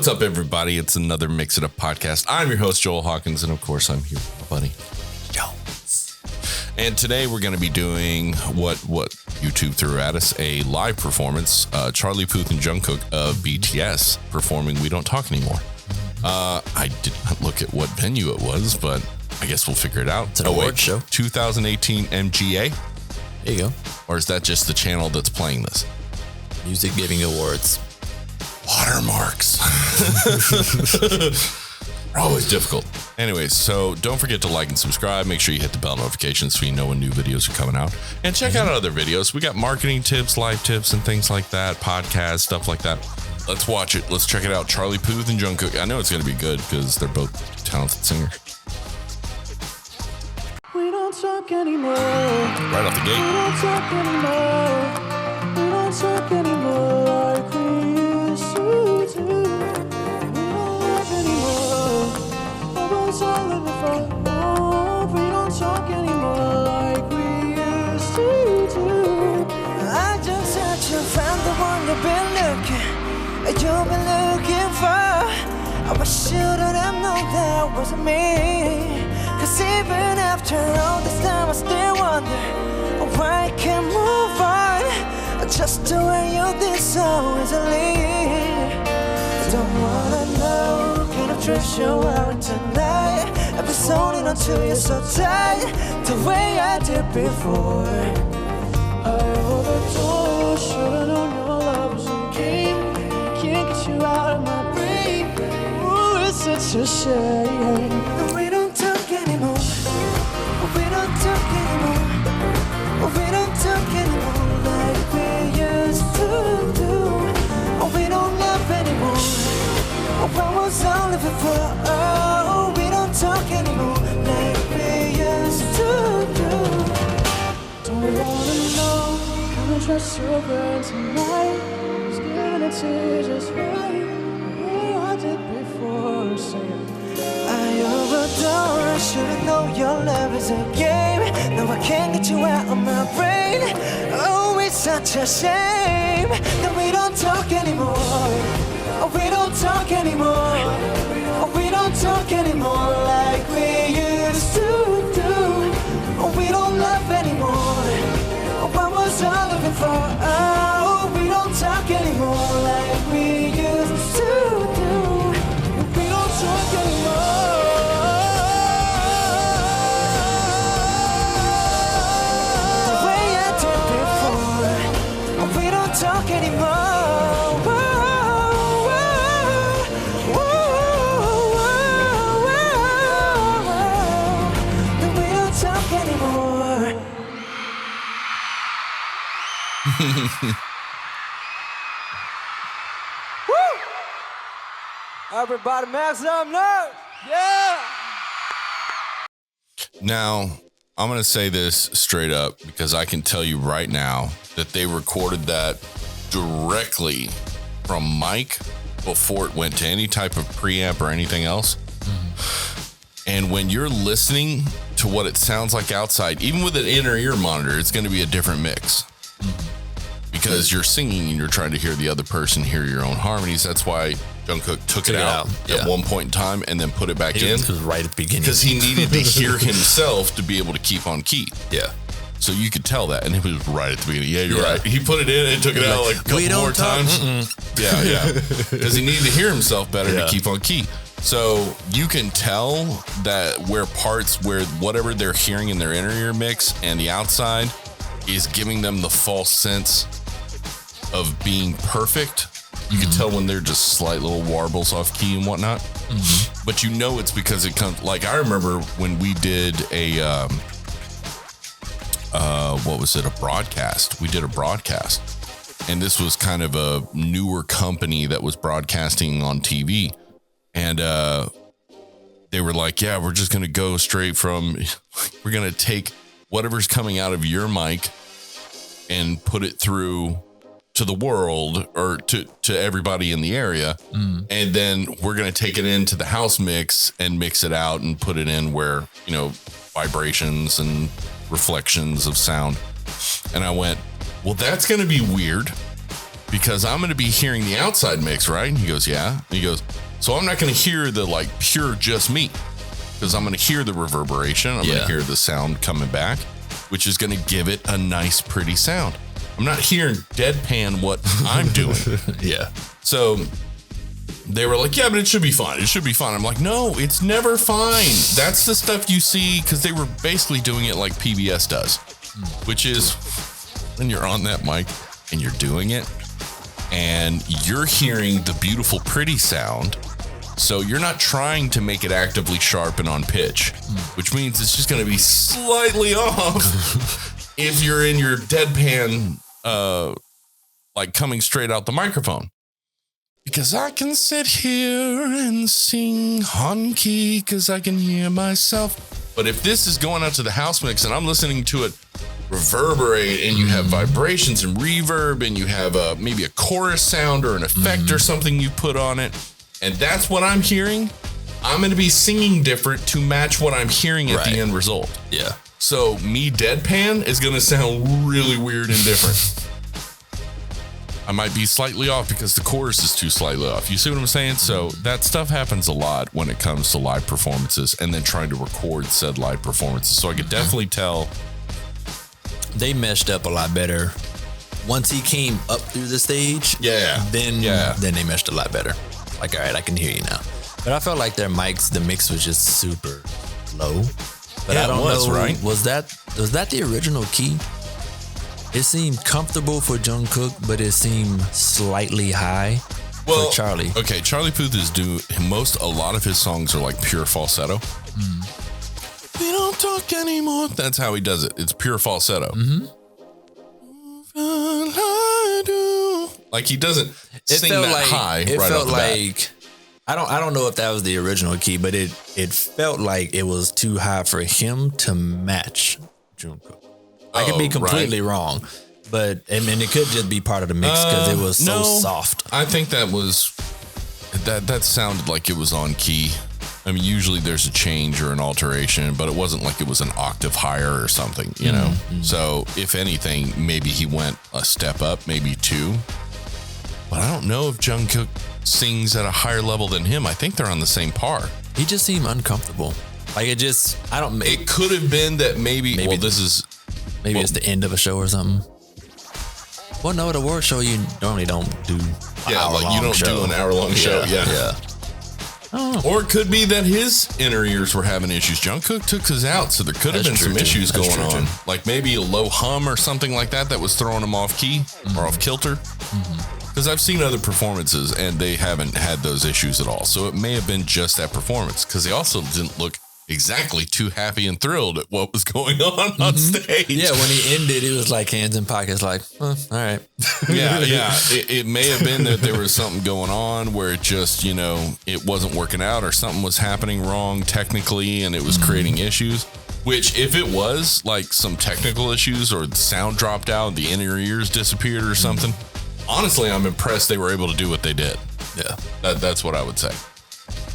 What's up, everybody? It's another Mix It Up podcast. I'm your host, Joel Hawkins, and of course, I'm here with my buddy, Jones. And today we're going to be doing what YouTube threw at us, a live performance. Charlie Puth and Jungkook of BTS performing We Don't Talk Anymore. I did not look at what venue it was, but I guess we'll figure it out. It's an award show. 2018 MGA. There you go. Or is that just the channel that's playing this? Music Giving Awards. Watermarks. They're always difficult. Anyways, so don't forget to like and subscribe. Make sure you hit the bell notifications so you know when new videos are coming out. And check out other videos. We got marketing tips, life tips, and things like that. Podcasts, stuff like that. Let's watch it. Let's check it out. Charlie Puth and Jungkook. I know it's going to be good because they're both talented singers. We don't talk anymore. Right off the gate. We don't talk anymore. We don't talk anymore like we used to do. We don't laugh anymore. What was all in the front? Oh, we don't talk anymore like we used to do. I just had to find the one you've been looking for. I shouldn't have known that wasn't me. Cause even after all this time I still wonder why I can't move on. Just the way you did so easily. I don't wanna know kind of dress you're wearing tonight. I've been zoning until you're so tight, the way I did before. I overdosed, should've known your love was a game. Can't get you out of my brain. Ooh, it's such a shame. We don't talk anymore. We don't talk anymore. We don't talk anymore like we used to do. We don't laugh anymore. What was all living for? Oh, we don't talk anymore like we used to do. Don't wanna know how much I survived tonight. Just giving it to you just right. What I did before saying I overdosed. Should've known your love is a game. Now I can't get you out of my brain. Oh, it's such a shame that we don't talk anymore. Oh, we don't talk anymore. Oh, we don't talk anymore like we used to do. Oh, we don't love anymore. Oh, what was all of it for? Oh, we don't talk anymore like we used to do. We don't talk anymore. The way I did before. Oh, we don't talk anymore. We don't talk anymore. Woo! Everybody make some noise! Yeah! Now, I'm going to say this straight up because I can tell you right now that they recorded that directly from mic before it went to any type of preamp or anything else. And when you're listening to what it sounds like outside, even with an inner ear monitor, it's going to be a different mix. Because you're singing and you're trying to hear the other person hear your own harmonies. That's why Jungkook took it out at one point in time and then put it back in. It was right at the beginning. Because he needed to hear himself to be able to keep on key. Yeah. So you could tell that. And it was right at the beginning. Yeah, you're right. He put it in and took it out like a couple more times. Yeah. Because he needed to hear himself better to keep on key. So you can tell that where whatever they're hearing in their inner ear mix and the outside is giving them the false sense of being perfect. You can tell when they're just slight little warbles off key and whatnot. But you know it's because it comes, like I remember when we did a broadcast. We did a broadcast. And this was kind of a newer company that was broadcasting on TV. And they were like, yeah, we're just going to go straight from, we're going to take whatever's coming out of your mic and put it through to the world or to everybody in the area. And then we're going to take it into the house mix and mix it out and put it in where, you know, vibrations and reflections of sound. And I went, well, that's going to be weird because I'm going to be hearing the outside mix, right? And he goes, yeah. And he goes, so I'm not going to hear the like pure just me, because I'm going to hear the reverberation. I'm going to hear the sound coming back, which is going to give it a nice, pretty sound. I'm not hearing deadpan what I'm doing. Yeah. So they were like, yeah, but it should be fine. It should be fine. I'm like, no, it's never fine. That's the stuff you see, because they were basically doing it like PBS does, which is when you're on that mic and you're doing it and you're hearing the beautiful, pretty sound. So you're not trying to make it actively sharp and on pitch, which means it's just going to be slightly off if you're in your deadpan, like coming straight out the microphone. Because I can sit here and sing on key because I can hear myself. But if this is going out to the house mix and I'm listening to it reverberate and you have vibrations and reverb and you have maybe a chorus sound or an effect or something you put on it, and that's what I'm hearing, I'm going to be singing different to match what I'm hearing at the end result. Yeah. So me deadpan is going to sound really weird and different. I might be slightly off because the chorus is too slightly off. You see what I'm saying? So that stuff happens a lot when it comes to live performances and then trying to record said live performances. So I could definitely tell. They meshed up a lot better. Once he came up through the stage, then they meshed a lot better. Like, all right, I can hear you now. But I felt like their mics, the mix was just super low. But I don't know, right? Was that the original key? It seemed comfortable for Jungkook, but it seemed slightly high for Charlie. Okay, Charlie Puth is a lot of his songs are like pure falsetto. We don't talk anymore. That's how he does it. It's pure falsetto. Like he doesn't sing that high right off the bat. I don't know if that was the original key, but it felt like it was too high for him to match Jungkook. I could be completely wrong, but I mean, it could just be part of the mix because it was so soft. I think that sounded like it was on key. I mean, usually there's a change or an alteration, but it wasn't like it was an octave higher or something, you know? So if anything, maybe he went a step up, maybe two. But I don't know if Jungkook sings at a higher level than him. I think they're on the same par. He just seemed uncomfortable. Like it could have been that maybe it's the end of a show or something. Well, no, at a award show you normally don't do do an hour-long show. Yeah. Oh. Or it could be that his inner ears were having issues. Jungkook took his out, so there could have been some issues going on. Like maybe a low hum or something like that was throwing him off key or off kilter. Because I've seen other performances and they haven't had those issues at all. So it may have been just that performance, because he also didn't look exactly too happy and thrilled at what was going on stage. Yeah, when he ended, it was like hands in pockets, like, all right. Yeah. It may have been that there was something going on where it just, it wasn't working out, or something was happening wrong technically and it was creating issues. Which, if it was like some technical issues or the sound dropped out, the inner ears disappeared or something, honestly, I'm impressed they were able to do what they did. Yeah. That's what I would say.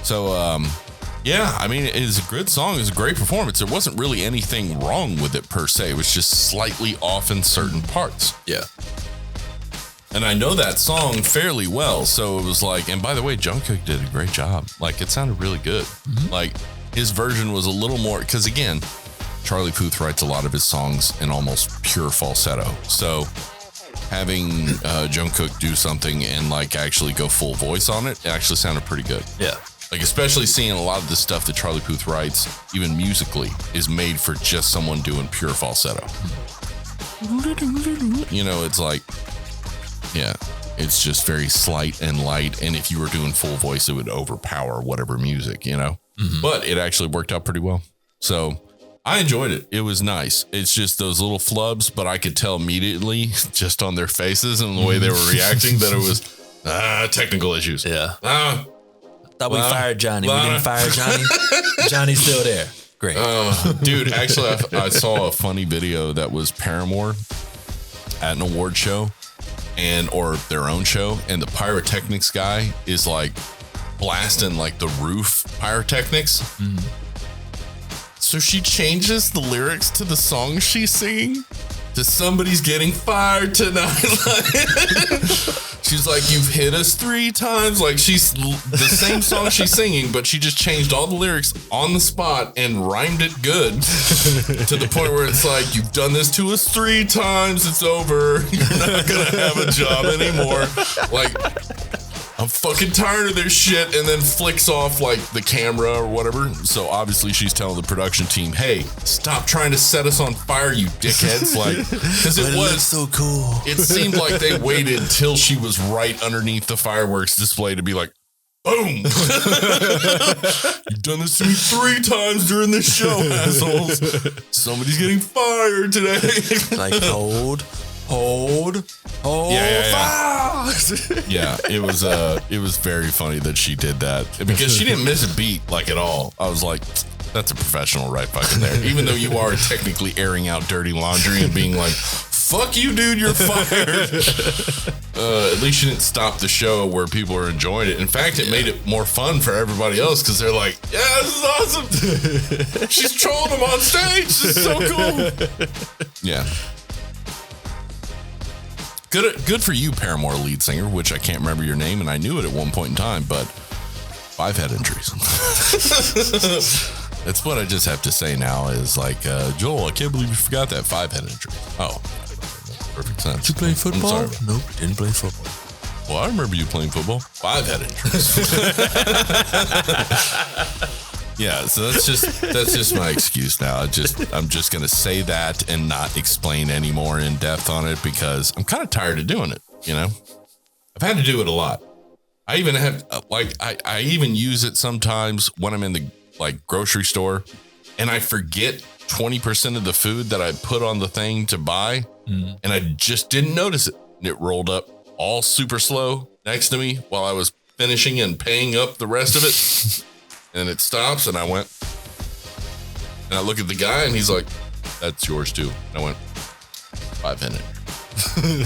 So, yeah, I mean, it is a good song. It was a great performance. There wasn't really anything wrong with it per se. It was just slightly off in certain parts. Yeah. And I know that song fairly well. So it was like, and by the way, Jungkook did a great job. Like, it sounded really good. Like, his version was a little more, because again, Charlie Puth writes a lot of his songs in almost pure falsetto. So having Jungkook do something and like actually go full voice on it actually sounded pretty good. Yeah. Like, especially seeing a lot of the stuff that Charlie Puth writes, even musically, is made for just someone doing pure falsetto. It's like, yeah, it's just very slight and light. And if you were doing full voice, it would overpower whatever music, But it actually worked out pretty well. So I enjoyed it. It was nice. It's just those little flubs, but I could tell immediately just on their faces and the way they were reacting that it was technical issues. Yeah. Thought we fired Johnny. We didn't fire Johnny. Johnny's still there. Great. Dude, actually, I saw a funny video that was Paramore at an award show or their own show, and the pyrotechnics guy is like blasting like the roof pyrotechnics. So she changes the lyrics to the song she's singing to Somebody's Getting Fired Tonight. She's like, you've hit us 3 times. Like, she's the same song she's singing, but she just changed all the lyrics on the spot and rhymed it good to the point where it's like, you've done this to us 3 times. It's over. You're not going to have a job anymore. Like, I'm fucking tired of this shit. And then flicks off like the camera or whatever. So obviously she's telling the production team, hey, stop trying to set us on fire, you dickheads. Like, because it was so cool. It seemed like they waited till she was right underneath the fireworks display to be like, boom. You've done this to me 3 times during this show, assholes. Somebody's getting fired today. Like, hold. Yeah, it was very funny that she did that because she didn't miss a beat like at all. I was like, that's a professional right fucking there. Even though you are technically airing out dirty laundry and being like, fuck you, dude, you're fired. At least she didn't stop the show where people are enjoying it. In fact, it made it more fun for everybody else because they're like, yeah, this is awesome. She's trolling them on stage. This is so cool. Yeah. Good for you, Paramore lead singer, which I can't remember your name, and I knew it at one point in time, but 5 head injuries. That's what I just have to say now is like, Joel, I can't believe you forgot that 5 head injury. Oh, perfect sense. Did you play football? Nope, didn't play football. Well, I remember you playing football. 5 head injuries. Yeah, so that's just my excuse now. I'm just gonna say that and not explain any more in depth on it because I'm kind of tired of doing it. You know, I've had to do it a lot. I even have I even use it sometimes when I'm in the grocery store and I forget 20% of the food that I put on the thing to buy, and I just didn't notice it. And it rolled up all super slow next to me while I was finishing and paying up the rest of it. And it stops, and I went, and I look at the guy, and he's like, that's yours too. And I went, 5 head.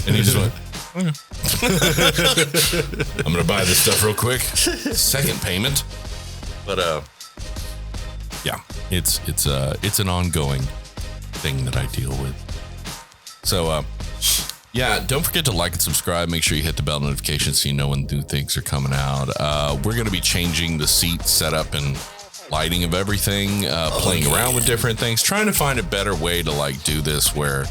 And he just went, okay. I'm going to buy this stuff real quick. Second payment. But, yeah, it's an ongoing thing that I deal with. So, yeah, don't forget to like and subscribe. Make sure you hit the bell notification so you know when new things are coming out. We're going to be changing the seat setup and lighting of everything, playing around with different things, trying to find a better way to do this where,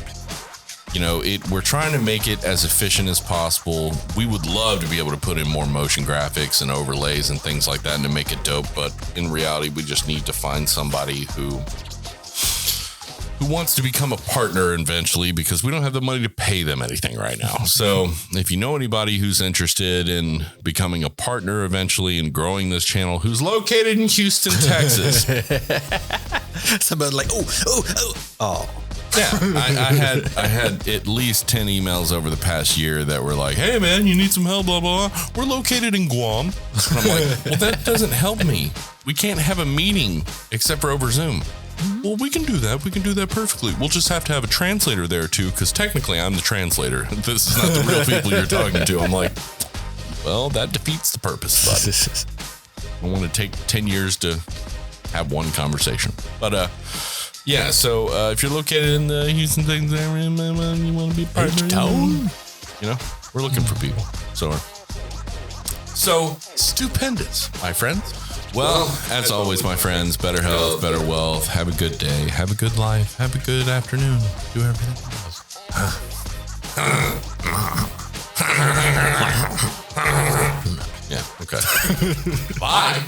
you know, we're trying to make it as efficient as possible. We would love to be able to put in more motion graphics and overlays and things like that and to make it dope. But in reality, we just need to find somebody who wants to become a partner eventually because we don't have the money to pay them anything right now. So if you know anybody who's interested in becoming a partner eventually and growing this channel, who's located in Houston, Texas. Somebody like, oh. Yeah, I had at least 10 emails over the past year that were like, hey man, you need some help, blah, blah, blah. We're located in Guam. And I'm like, well, that doesn't help me. We can't have a meeting except for over Zoom. Well, we can do that. We can do that perfectly. We'll just have to have a translator there too, because technically I'm the translator. This is not the real people you're talking to. I'm like, well, that defeats the purpose, bud. I want to take 10 years to have one conversation. But yeah, so if you're located in the Houston, Texas area, you want to be part of town, you know, we're looking for people. So stupendous, my friends. Well, as always, my friends, better health, better wealth. Have a good day. Have a good life. Have a good afternoon. Do everything else. Yeah, okay. Bye.